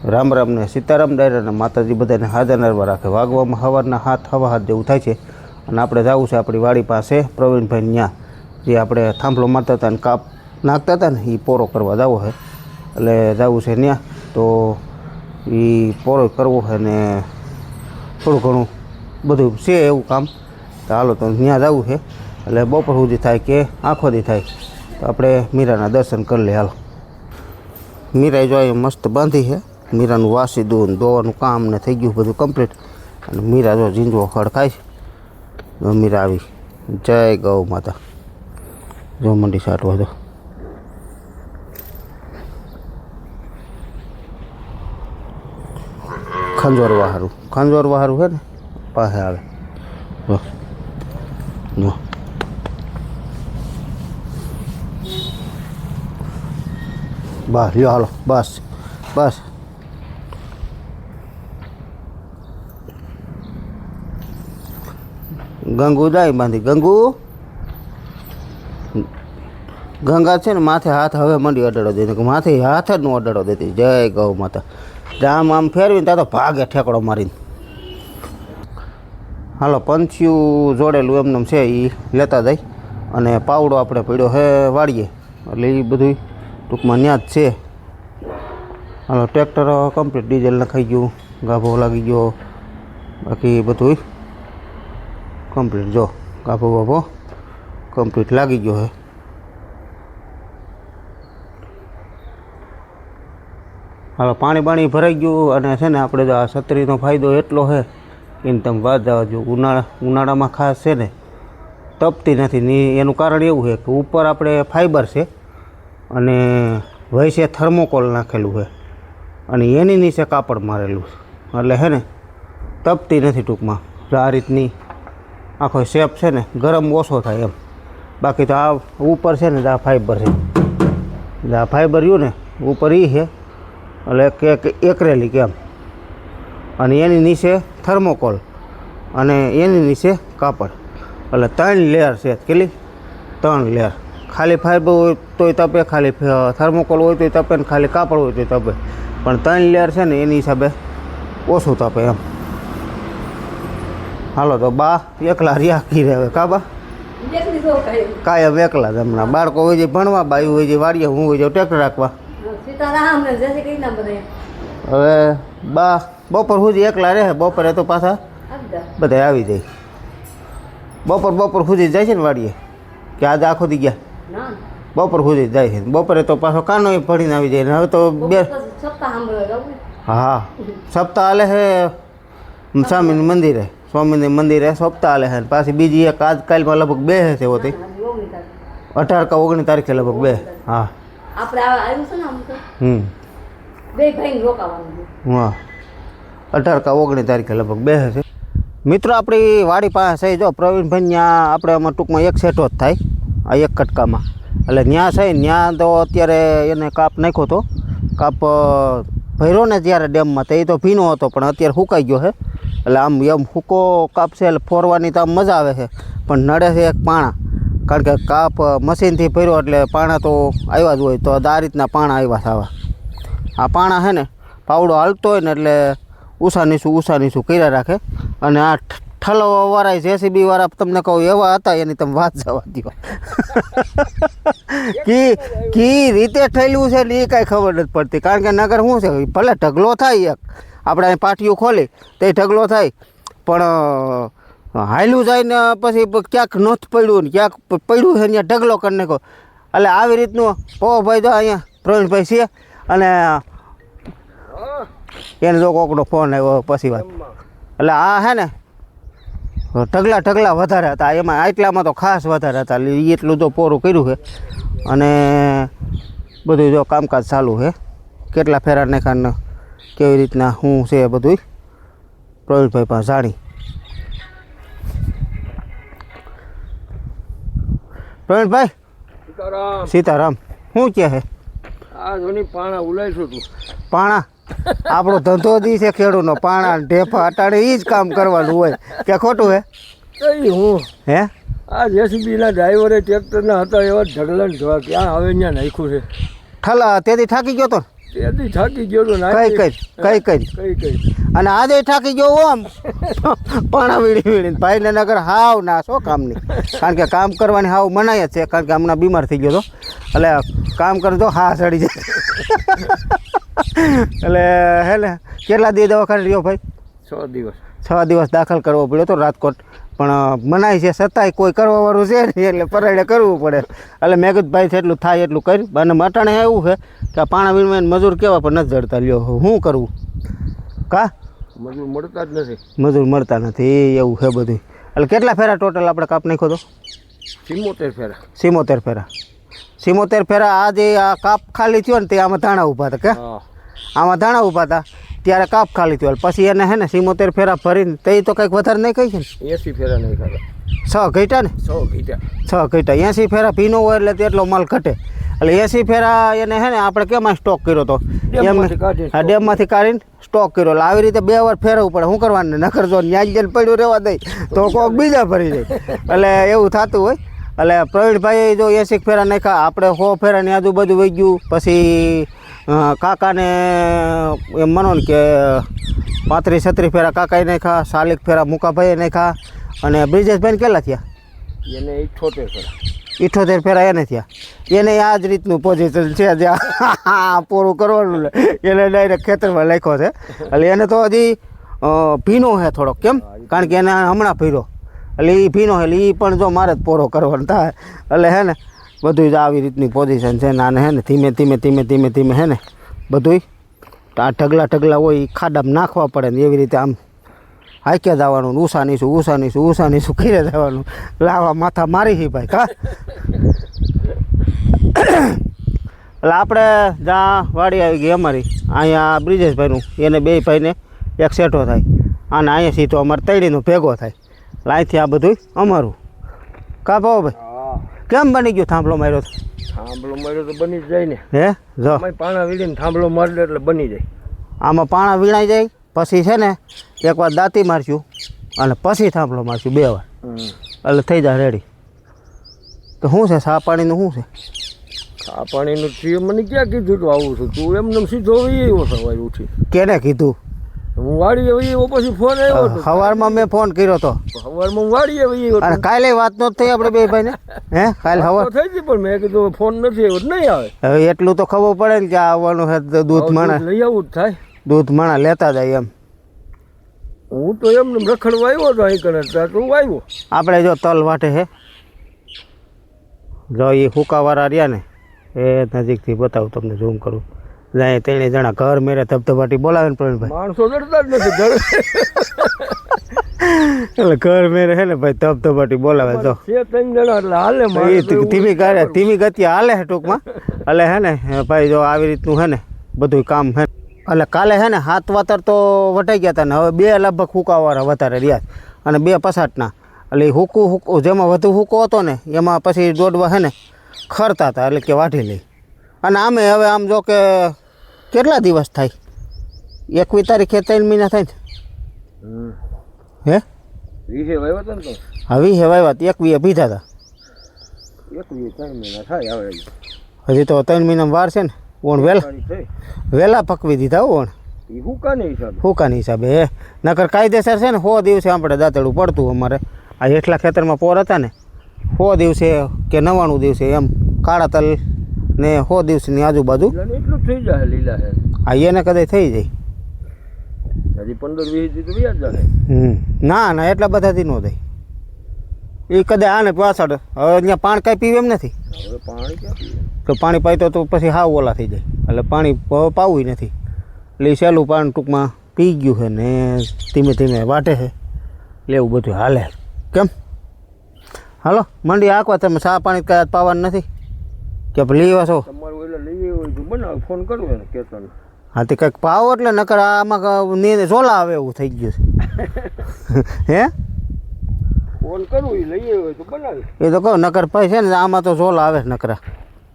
રામ રામ ને સીતારામ ડાયરાના માતાજી બધાને હાજર નરવા રાખે. વાગવામાં સવારના 7:15 જેવું થાય છે અને આપણે જવું છે આપણી વાડી પાસે પ્રવીણભાઈ ત્યાં જે આપણે થાંભલો મારતા હતા ને કાપ નાખતા હતા ને એ પોરો કરવા જવો છે. એટલે જવું છે ત્યાં તો એ પોરો કરવો છે ને થોડું ઘણું બધું છે એવું કામ. તો હાલો તો ત્યાં જવું છે. એટલે બપોર સુધી થાય કે આખો દી થાય તો આપણે મીરાના દર્શન કરી લઈએ. હાલો મીરા જો અહીં મસ્ત બાંધી છે. મીરાનું વાસી દોવાનું કામ ને થઈ ગયું બધું કમ્પ્લીટ. અને મીરા જો ઝીંડવો ખડખાય છે. મીરા આવી જય ગૌ માતા જો મંડી સાટવા જો ખંજોર વાહારું છે ને પાસે આવે જો જો બસ લ્યો હાલો બસ બસ ગંગુ જાય બાંધી ગંગા છે ને માથે હાથ હવે મંડી અડાડો દેતી માથે હાથ જ નું અડાડો દેતી. જય ગૌ માતા. આમ ફેરવીને ત્યાં તો ભાગે ઠેકડો મારીને. હાલો પંછીયું જોડેલું એમને છે એ લેતા જાય અને પાવડો આપણે પડ્યો હે વાળીએ એટલે એ બધું ટૂંકમાં ત્યાં જ છે. હાલો ટ્રેક્ટર કમ્પ્લીટ ડીઝલ નખાઈ ગયું ગાભો લાગી ગયો બાકી બધું કમ્પ્લીટ જો ગાભો બાભો કમ્પ્લીટ લાગી ગયો છે. હાલો પાણી ભરાઈ ગયું અને છે ને આપણે આ છત્રીનો ફાયદો એટલો છે કે તમે વાત જવા જો ઉનાળામાં ખાસ છે ને તપતી નથી ને એનું કારણ એવું છે કે ઉપર આપણે ફાઈબર છે અને વૈસે થર્મોકોલ નાખેલું છે અને એની નીચે કાપડ મારેલું છે એટલે છે ને તપતી નથી ટૂંકમાં. આ રીતની આખો શેપ છે ને ગરમ ઓછો થાય એમ. બાકી તો આ ઉપર છે ને આ ફાઈબર છે આ ફાઈબર રહ્યું ને ઉપર એ છે એટલે એકરેલી કેમ અને એની નીચે થર્મોકોલ અને એની નીચે કાપડ એટલે 3 લેયર છે. કેટલી 3 લેયર. ખાલી ફાઈબર હોય તોય તપે, ખાલી થર્મોકોલ હોય તોય તપે ને ખાલી કાપડ હોય તોય તપે. પણ 3 લેયર છે ને એની હિસાબે ઓછું તપે એમ. હાલો તો બા એકલા રહ્યા કી રહે કાબા કાયમ એકલા જ હમણાં. બાળકો હોય છે ભણવા, બાયું હોય છે વાડીએ, હું હોય જાઉં ટ્રેક્ટર રાખવા. હવે બા બપોર સુધી એકલા રહે. બપોરે તો પાછા બધા આવી જાય. બપોર સુધી જાય છે ને વાડીએ કે આજે આખો દી ગયા બપોર સુધી જાય છે. બપોરે તો પાછો કાનો ભણીને આવી જાય ને હવે તો બે હા સપ્તાહ હાલે છે સ્વામીની મંદિરે સપ્તાહ હાલે છે. પાછી બીજી એક આજકાલમાં લગભગ 2 છે હોતી 18 કે 19 તારીખે લગભગ 2. હા હા 18 કે 19 તારીખે લગભગ 2 છે. મિત્રો આપણી વાડી પાસે છે જો પ્રવીણભાઈ ત્યાં આપણે આમાં ટૂંકમાં એક સેટો જ થાય આ એક કટકામાં. એટલે ત્યાં છે ત્યાં તો અત્યારે એને કાપ નાખ્યો હતો. કાપ ભર્યો ને જ્યારે ડેમમાં તો એ તો ભીનો હતો પણ અત્યારે સુકાઈ ગયો છે. એટલે આમ એમ સૂકો કાપ છે એટલે ફોરવાની તો આમ મજા આવે છે પણ નડે છે એક પાણા. કારણ કે કાપ મશીનથી ભર્યો એટલે પાણા તો આવ્યા જ હોય. તો આ રીતના પાણા આવ્યા થવા. આ પાણા છે ને પાવડો હાલતો હોય ને એટલે ઊંચા નીચું કર્યા રાખે. અને આ ઠલવાવાળા JCB વાળા તમને કહું એવા હતા એની તમે વાત જવા દો. કી રીતે ઠેલ્યું છે ને એ કાંઈ ખબર નથી પડતી. કારણ કે નગર શું છે ભલે ઢગલો થાય એક આપણે પાટિયું ખોલી તો એ ઢગલો થાય પણ હાયલું જાય ને પછી ક્યાંક નથી પડ્યું ને ક્યાંક પડ્યું છે ત્યાં ઢગલો કરી નાખો. એટલે આવી રીતનું ભાઈ તો અહીંયા પ્રવીણભાઈ છે અને એને જો કોકનો ફોન આવ્યો પછી વાત. એટલે આ છે ને ઢગલા વધારે હતા એમાં આટલામાં તો ખાસ વધારે હતા. એટલે એટલું તો પોરું કર્યું છે અને બધું જો કામકાજ ચાલુ છે. કેટલા ફેરા નાખ્યા કેવી રીતના શું છે બધું પ્રવીણભાઈ પાસે જાણી. પ્રવીણભાઈ સીતારામ શું કહે છે? આ જોની પાણા ઉલાઈશું તું પાણા આપણો ધંધો દી છે ખેડૂતનો. પાણા ઢેફા અટાણે એ જ કામ કરવાનું હોય કે ખોટું હે? કઈ હું હે આ JCBના ડ્રાઈવરે ટ્રેક્ટરના હતા એવા ઢગલા જોવા ક્યાં હવે ત્યાં નાખ્યું છે. ઠલા તેથી થાકી ગયો તો તેથી થાકી ગયો તો કઈ અને આજે થાકી ગયો આમ પાણા વીડીને ભાઈને નગર હાવ ના શો કામની કારણ કે કામ કરવાની હાવ મનાય જ છે કારણ કે હમણાં બીમાર થઈ ગયો હતો એટલે કામ કરતો હા સડી જાય એટલે હે ને કેટલા દિવસ દવાખાને રહ્યો ભાઈ 6 દિવસ દાખલ કરવો પડ્યો તો રાજકોટ પણ મનાય છે છતાંય કોઈ કરવાવાળું છે નહીં એટલે પરાડે કરવું પડે એટલે મેં કીધું ભાઈ એટલું થાય એટલું કર્યું અને મટાણે એવું છે કે આ પાણા વીણમાં મજૂર કેવા પણ નથી જડતા લ્યો શું કરવું કા મજૂર મળતા જ નથી મજૂર મળતા નથી એવું છે બધું એટલે કેટલા ફેરા ટોટલ આપણે કાપ નાખ્યો તો 77 ફેરા 77 ફેરા આ જે આ કાપ ખાલી થયો ને તે આમાં ધાણા ઊભા હતા કે આમાં ધાણા ઊભા હતા ત્યારે કાપ ખાલી થયો પછી એને હે ને 77 ફેરા ભરીને તે તો કંઈક વધારે નહીં કહી છે ને 80 ફેરા નહીં ખાતા 6 ઘટ્યા ને 6 ઘટ્યા 80 ફેરા ભીનો હોય એટલે તેટલો માલ ઘટે એટલે 80 ફેરા એને હે ને આપણે કેમાં સ્ટોક કર્યો હતો આ ડેમમાંથી કાઢીને સ્ટોક કર્યો એટલે આવી રીતે 2 વાર ફેરવવું પડે શું કરવાનું નકર જો ન્યાજ જઈને પડ્યું રહેવા દઈ તો કોઈક બીજા ભરી જાય એટલે એવું થતું હોય એટલે પ્રવીણભાઈ જો 80 ફેરા નાખ્યા આપણે 100 ફેરાની આજુબાજુ વહી ગયું પછી કાકાને એમ માનો ને કે 35-36 ફેરા કાકાએ નાખ્યા 40 ફેરા મુકાભાઈએ નાખ્યા અને બ્રિજેશભાઈને કેટલા થયા એને 78 ફેરા 78 ફેરા એને થયા એને આ જ રીતનું પોઝિશન છે જે પૂરું કરવાનું એને ડાયરેક્ટ ખેતરમાં લખ્યો છે એટલે એને તો હજી ભીનો છે થોડોક કેમ કારણ કે એને હમણાં ભીરો એટલે એ ભીનો એટલે એ પણ જો મારે જ પૂરો કરવાનો થાય એટલે હે ને બધું જ આવી રીતની પોઝિશન છે ને આને હે ને ધીમે હે ને બધું આ ઢગલા હોય એ ખાડામાં નાખવા પડે ને એવી રીતે આમ હાઈકે જવાનું ઉષાનીશું ઘીરે જવાનું લાવા માથા મારી હી ભાઈ કા એટલે આપણે જ્યાં વાડી આવી ગઈ અમારી અહીંયા બ્રિજેશભાઈનું એને 2 ભાઈને એક સેટો થાય અને અહીંયા સીધો અમારે તળીનો ભેગો થાય એટલે અહીંથી આ બધું અમારું કા ભાવ ભાઈ કેમ બની ગયું થાંભલો માર્યો તો બની જ જાય ને હે જો પાણા વીણીને થાંભલો મારે એટલે બની જાય આમાં પાણા વીણાઈ જાય પછી છે ને એકવાર દાંતી મારશું અને પછી થાંભલો મારશું 2 વાર એટલે થઈ જાય રેડી તો શું છે સા પાણીનું શું છે સા પાણીનું તું મને ક્યાં કીધું તું આવું છું તું એમને સીધો એવો સવારે ઉઠી કેને કીધું હું વાડીએ એવો પછી ફોન આવ્યો હતો સવારમાં મેં ફોન કર્યો હતો સવારમાં હું વાડીએ એવો અને કાલે વાત નહોતી થઈ આપણે 2 ભાઈને હે કાલે સવાર થઈ ગઈ પણ મેં કીધું ફોન નથી આવ્યો નહીં આવે હવે એટલું તો ખબર પડે ને કે આવવાનું છે દૂધ માણા લઈ આવું જ થાય દૂધ માણા લેતા જાય એમ હું તો એમને રખડવા આવ્યો હતો અહીં કરે તું આવ્યો આપણે જો તલ વાટે હે જો એ હુકાવાળા રહ્યા ને એ નજીકથી બતાવું તમને ઝૂમ કરું જાય 3 જણા ઘર મેરે ધબધબાટી બોલાવે ને પ્રવીણભાઈ માણસો ડરતા જ નથી ઘર એટલે ઘર મેરે હે ને ભાઈ ધબધબાટી બોલાવે તો 3 જણા એટલે હાલે ધીમી ગતિ હાલે છે ટૂંકમાં એટલે હે ને ભાઈ જો આવી રીતનું હે ને બધું કામ હે એટલે કાલે હે ને 7 વાતર તો વટાઈ ગયા હતા ને હવે 2 લગભગ હુકાવાળા વધારે રહ્યા અને 2 પસાટના એટલે હુકું જેમાં વધુ હુકો હતો ને એમાં પછી દોડવા હે ને ખરતા હતા એટલે કે વાઢી લઈ અને આમે હવે આમ જો કે કેટલા દિવસ થાય 21 તારીખે 3 મહિના થાય ને હે 20 વાવ્યા હતા ને હવે વાવ્યા 21 ભીધા હતા 3 મહિના થાય હવે હજી તો 3 મહિનામાં વાર છે ને ઓણ વહેલા પકવી દીધા ઓણ હુકાની હિસાબે હે નકર કાયદેસર છે ને 100 દિવસે આપણે દાંતેડું પડતું અમારે આ હેઠલા ખેતરમાં પોર હતા ને 100 દિવસે કે 99 દિવસે એમ કાળા તલ ને 100 દિવસની આજુબાજુ એટલું થઈ જાય લીલા છે આ એને કદાચ થઈ જાય હજી 15-20 દી તો વ્યાજ જાય ના એટલા બધાથી ન થાય એ કદાચ આને પાછળ હવે અહીંયા પાણી કાંઈ પીવે એમ નથી હવે પાણી ક્યાં પીવે તો પાણી પાઈતો તો પછી હાવ ઓલા થઈ જાય એટલે પાણી પાવું નથી એટલે એ સહેલું પાણી ટૂંકમાં પી ગયું છે ને ધીમે વાટે છે એટલે એવું બધું હાલે કેમ હાલો મંડી આંકવા તમે ચા પાણી કદાચ પાવાનું નથી કે લેવા છો તમારું એટલે લઈએ હોય તો બનાવ ફોન કરવો ને કેતન હા તે કંઈક પાવો એટલે નકર આમાં ઝોલા આવે એવું થઈ ગયું છે હે ફોન કરવું એ લઈએ હોય તો બનાવી એ તો કહું નકર પછી છે ને આમાં તો ઝોલા આવે નકરા